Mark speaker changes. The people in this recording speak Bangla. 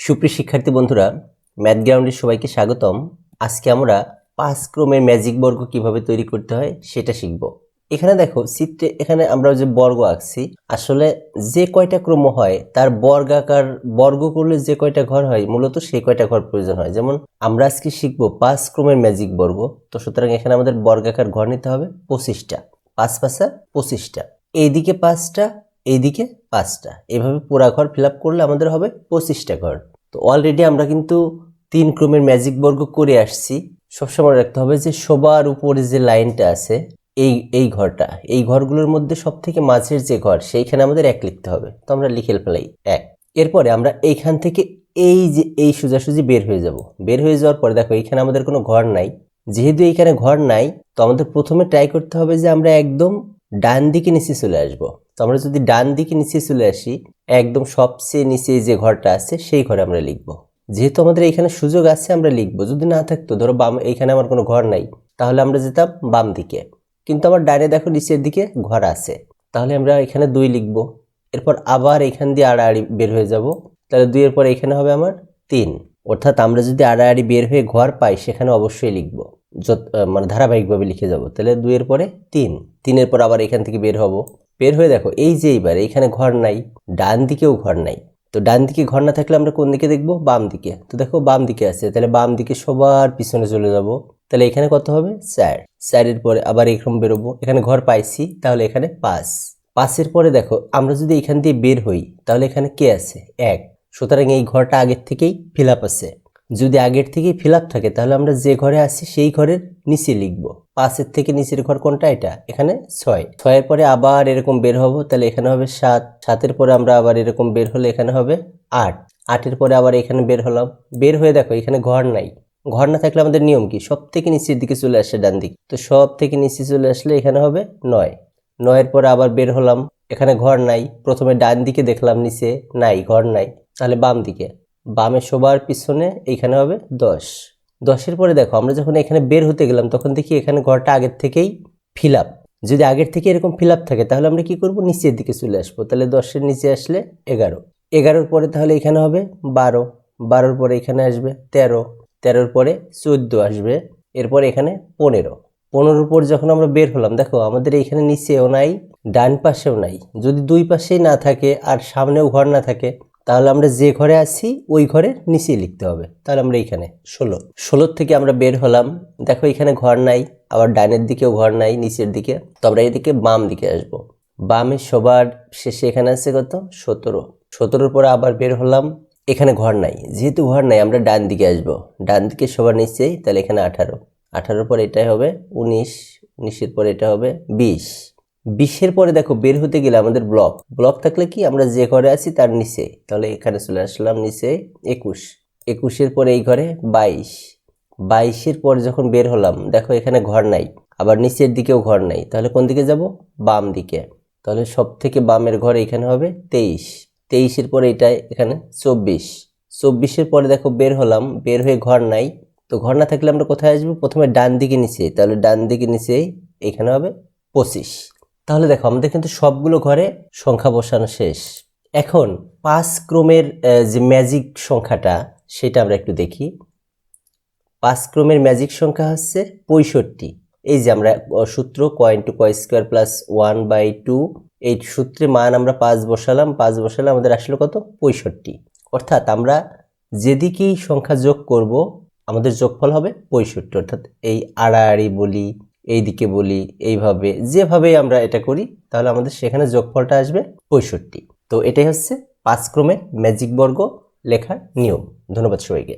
Speaker 1: সুপ্রিয় শিক্ষার্থী বন্ধুরা, ম্যাথ গ্রাউন্ডের সবাইকে স্বাগতম। আজকে আমরা 5 ক্রমের ম্যাজিক বর্গ কিভাবে তৈরি করতে হয় সেটা শিখব। এখানে দেখো চিত্রে এখানে আমরা যে বর্গ আঁকছি, আসলে যে কয়টা ক্রম হয় তার বর্গাকার বর্গ করলে যে কয়টা ঘর হয় মূলত সেই কয়টা ঘর প্রয়োজন হয়। যেমন আমরা আজকে শিখব 5 ক্রমের ম্যাজিক বর্গ, তো সুতরাং এখানে আমাদের বর্গাকার ঘর নিতে হবে 25টা। 5 5 25টা, এইদিকে 5টা, এইদিকে 5টা, এভাবে পুরা ঘর ফিল আপ করলে আমাদের হবে 25টা ঘর। তো অলরেডি আমরা কিন্তু 3 ক্রমের ম্যাজিক বর্গ করে আসছি। সবসময় রাখতে হবে যে সবার উপরে যে লাইনটা আছে এই ঘরটা, এই ঘরগুলোর মধ্যে সব থেকে মাঝের যে ঘর সেইখানে আমাদের 1 লিখতে হবে। তো আমরা লিখে ফেলাই 1। এরপরে আমরা এইখান থেকে এই সোজাসুজি বের হয়ে যাব। বের হয়ে যাওয়ার পরে দেখো এইখানে আমাদের কোনো ঘর নাই। যেহেতু এইখানে ঘর নাই, তো আমাদের প্রথমে ট্রাই করতে হবে যে আমরা একদম ডান দিকে নিচে চলে আসব। তো আমরা যদি ডান দিকে নিচে চলে আসি, একদম সবচেয়ে নিচে যে ঘরটা আছে সেই ঘরে আমরা লিখব। যেহেতু আমাদের এখানে সুযোগ আছে আমরা লিখব। যদি না থাকতো, ধরো বাম, এইখানে আমার কোনো ঘর নাই, তাহলে আমরা যেতাম বাম দিকে। কিন্তু আমার ডানে দেখো নিচের দিকে ঘর আছে, তাহলে আমরা এখানে 2 লিখব। এরপর আবার এখান দিয়ে আড়াআড়ি বের হয়ে যাব, তাহলে 2 এর পরে এখানে হবে আমার 3। অর্থাৎ আমরা যদি আড়াআড়ি বের হয়ে ঘর পাই সেখানে অবশ্যই লিখব, মানে ধারাবাহিকভাবে লিখে যাব। তাহলে 2 এর পরে 3, 3 এর পর আবার এখান থেকে বের হব। বের হয়ে দেখো এই যে এইবার এইখানে ঘর নাই, ডান দিকেও ঘর নাই। তো ডান দিকে ঘর না থাকলে আমরা কোন দিকে দেখব? বাম দিকে। তো দেখো বাম দিকে আছে, তাহলে বাম দিকে সবার পিছনে চলে যাব। তাহলে এখানে কত হবে? 4। 4 এর পরে আবার এরকম বেরোবো, এখানে ঘর পাইছি, তাহলে এখানে 5। 5 এর পরে দেখো আমরা যদি এখান দিয়ে বের হই, তাহলে এখানে কে আছে? 1। সুতরাং এই ঘরটা আগের থেকেই ফিল আপ আছে। যদি আগের থেকেই ফিল আপ থাকে তাহলে আমরা যে ঘরে আছি সেই ঘরের নিচে লিখব। 5 এর থেকে নিচের ঘর কোনটা? এটা, এখানে 6। 6 এর পরে আবার এরকম বের হব, তাহলে এখানে হবে 7। 7 এর পরে আমরা আবার এরকম বের হলে এখানে হবে 8। 8 এর পরে আবার এখানে বের হলাম। বের হয়ে দেখো এখানে ঘর নাই। ঘর না থাকলে আমাদের নিয়ম কি? সব থেকে নিচের দিকে চলে আসে ডান দিক। তো সব থেকে নিচে চলে আসলে এখানে হবে 9। 9 এর পরে আবার বের হলাম, এখানে ঘর নাই। প্রথমে ডান দিকে দেখলাম, নিচে নাই, ঘর নাই, তাহলে বাম দিকে। বামে সবার পিছনে এইখানে হবে 10। 10 এর পরে দেখো আমরা যখন এখানে বের হতে গেলাম তখন দেখি এখানে ঘরটা আগের থেকেই ফিল আপ। যদি আগের থেকে এরকম ফিল আপ থাকে তাহলে আমরা কি করব? নিচের দিকে চলে আসবো। তাহলে 10 এর নিচে আসলে 11। 11 পরে তাহলে এখানে হবে 12। 12 পরে এখানে আসবে 13। 13 পরে 14 আসবে। এরপর এখানে 15। 15 পর যখন আমরা বের হলাম, দেখো আমাদের এইখানে নিচেও নাই, ডান পাশেও নাই। যদি দুই পাশেই না থাকে আর সামনেও ঘর না থাকে, তাহলে আমরা যে ঘরে আছি ওই ঘরের নিচে লিখতে হবে। তাহলে আমরা এখানে 16। 16 থেকে আমরা বের হলাম, দেখো এখানে ঘর নাই, আবার ডানের দিকেও ঘর নাই, নিচের দিকে। তো আমরা এদিকে বাম দিকে আসব। বামে সবার শেষে এখানে আছে কত? 17। 17 পরে আবার বের হলাম, এখানে ঘর নাই। যেহেতু ঘর নাই আমরা ডান দিকে আসব। ডান দিকে সবার নিচেই, তাহলে এখানে 18। 18 পরে এটাই হবে 19। 19 পরে এটা হবে 20। 20 পরে দেখো বের হতে গেলে আমাদের ব্লক থাকলে কি আমরা যে ঘরে আছি তার নিচে, তাহলে এখানে চলে আসলাম নিচে 21। 21 পরে এই ঘরে 22। 22 পরে যখন বের হলাম, দেখো এখানে ঘর নাই, আবার নিচের দিকেও ঘর নাই, তাহলে কোন দিকে যাব? বাম দিকে। তাহলে সব থেকে বামের ঘর এখানে হবে 23। 23 পরে এটা এখানে 24। 24 পরে দেখো বের হলাম, বের হয়ে ঘর নাই। তো ঘর না থাকলে আমরা কোথায় আসবো? প্রথমে ডান দিকে নিচে, তাহলে ডান দিকে নিচে এখানে হবে 25। তাহলে দেখো আমাদের কিন্তু সবগুলো ঘরে সংখ্যা বসানো শেষ। এখন 5 ক্রমের যে ম্যাজিক সংখ্যাটা সেটা আমরা একটু দেখি। 5 ক্রমের ম্যাজিক সংখ্যা হচ্ছে 65। এই যে আমরা সূত্র ক * ক² + 1/2, এই সূত্রে মান আমরা 5 বসালাম। 5 বসালে আমাদের আসলে কত? 65। অর্থাৎ আমরা যেদিকেই সংখ্যা যোগ করব আমাদের যোগফল হবে 65। অর্থাৎ এই আড়াআড়ি বলি, এইদিকে বলি, এইভাবে যেভাবে আমরা এটা করি তাহলে আমাদের সেখানে যোগফলটা আসবে 65। তো এটাই হচ্ছে 5 ক্রমের ম্যাজিক বর্গ লেখার নিয়ম। ধন্যবাদ সবাইকে।